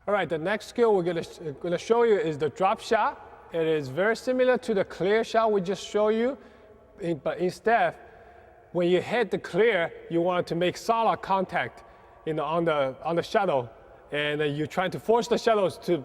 All right, the next skill we're gonna show you is the drop shot. It is very similar to the clear shot we just showed you, but instead, when you hit the clear, you want to make solid contact, on the shuttle, and you're trying to force the shuttles to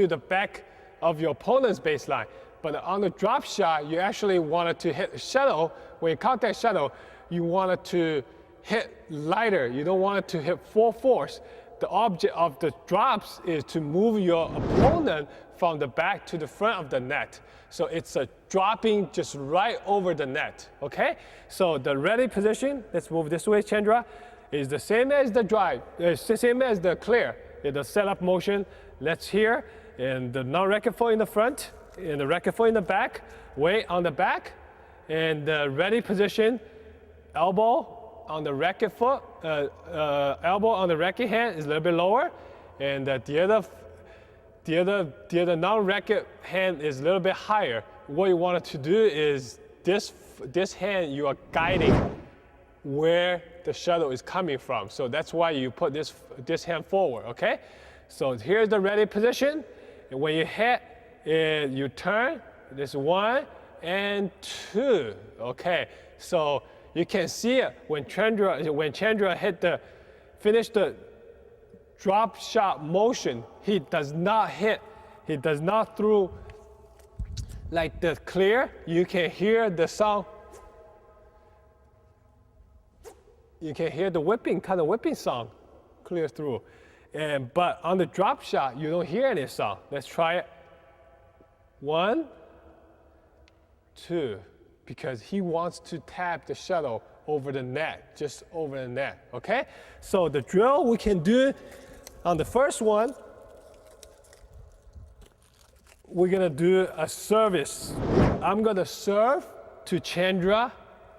the back of your opponent's baseline. But on the drop shot, you actually wanted to hit the shuttle. When you contact shuttle, you wanted to hit lighter. You don't want it to hit full force. The object of the drops is to move your opponent from the back to the front of the net. So it's a dropping just right over the net, okay? So the ready position, let's move this way, Chandra, is the same as the drive. It's the same as the clear. It's the setup motion. Let's here, and the non-racket foot in the front, and the racket foot in the back, weight on the back, and the ready position, elbow on the racket foot, elbow on the racket hand is a little bit lower, and the other non-racket hand is a little bit higher. What you wanted to do is this hand you are guiding where the shuttle is coming from. So that's why you put this hand forward, okay? So here's the ready position, and when you hit, you turn. This 1 and 2, okay? So you can see it when Chandra finish the drop shot motion, he does not throw like the clear. You can hear the sound. You can hear the whipping sound clear through. But on the drop shot, you don't hear any sound. Let's try it. 1, 2. Because he wants to tap the shuttle over the net, just over the net, okay? So the drill we can do on the first one, we're gonna do a service. I'm gonna serve to Chandra,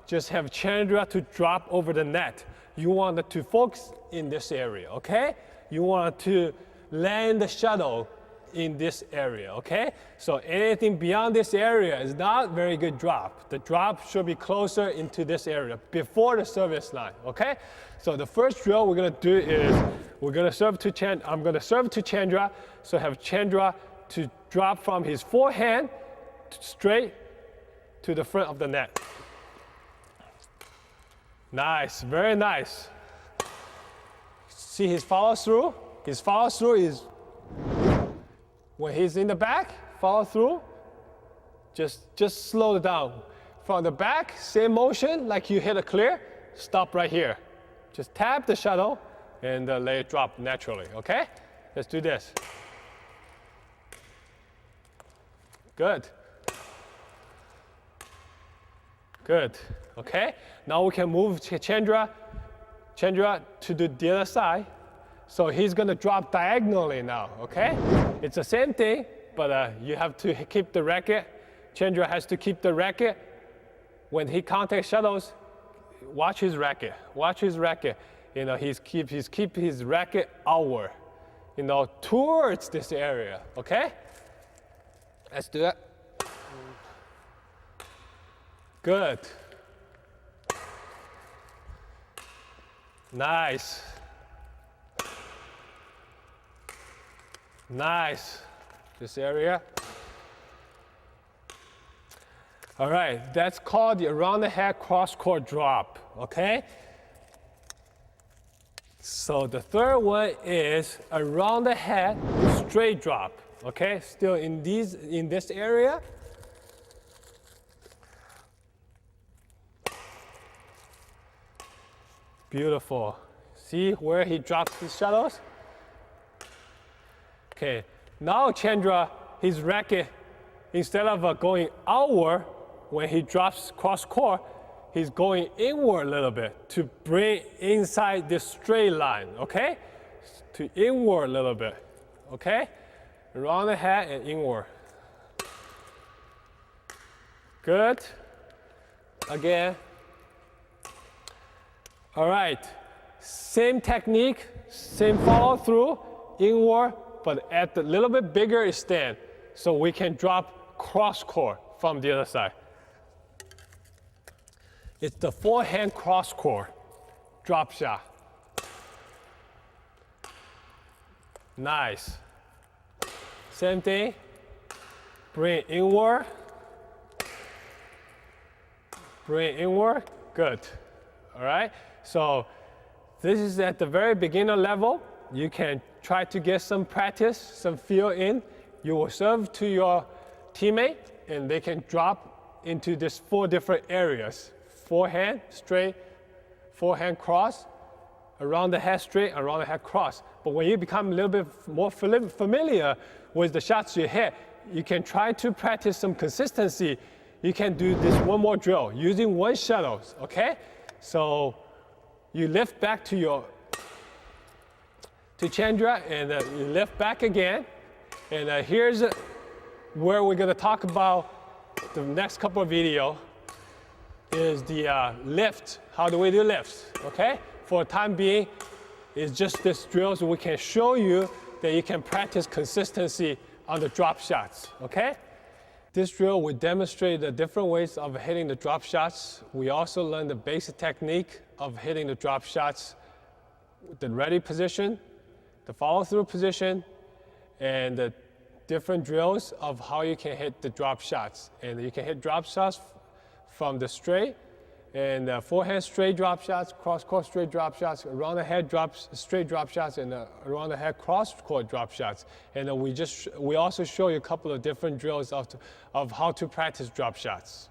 just have Chandra to drop over the net. You want to focus in this area, okay? You want to land the shuttle in this area, okay? So anything beyond this area is not very good drop. The drop should be closer into this area before the service line, okay? So the first drill we're gonna do is I'm gonna serve to Chandra, so have Chandra to drop from his forehand straight to the front of the net. Nice, very nice. See his follow through? His follow through is when he's in the back, follow through, just slow it down. From the back, same motion, like you hit a clear, stop right here. Just tap the shuttle and let it drop naturally, okay? Let's do this. Good. Good, okay? Now we can move Chandra to the other side. So he's gonna drop diagonally now, okay? It's the same thing, but you have to keep the racket. Chandra has to keep the racket. When he contacts shuttles, watch his racket. Watch his racket. He's keep his racket outward, towards this area, okay? Let's do it. Good. Nice. Nice. This area. All right, that's called the around the head cross-court drop, okay? So the third one is around the head straight drop, okay? Still in this area. Beautiful. See where he drops his shuttles? Okay, now Chandra, his racket, instead of going outward when he drops cross court, he's going inward a little bit to bring inside this straight line, okay? To inward a little bit, okay? Around the head and inward. Good. Again. All right, same technique, same follow through, inward, but at a little bit bigger stand, so we can drop cross court from the other side. It's the forehand cross court drop shot. Nice. Same thing. Bring it inward. Bring it inward. Good. All right. So this is at the very beginner level. You can try to get some practice, some feel in. You will serve to your teammate, and they can drop into these 4 different areas. Forehand, straight, forehand cross, around the head straight, around the head cross. But when you become a little bit more familiar with the shots you hit, you can try to practice some consistency. You can do this one more drill using 1 shuttle, okay? So you lift back to Chandra, and you lift back again. And here's where we're gonna talk about the next couple of videos is the lift. How do we do lifts, okay? For the time being, it's just this drill so we can show you that you can practice consistency on the drop shots, okay? This drill will demonstrate the different ways of hitting the drop shots. We also learn the basic technique of hitting the drop shots, the ready position, the follow-through position, and the different drills of how you can hit the drop shots. And you can hit drop shots from the straight, and forehand straight drop shots, cross-court straight drop shots, around the head drops, straight drop shots, and around the head cross-court drop shots. And we also show you a couple of different drills of how to practice drop shots.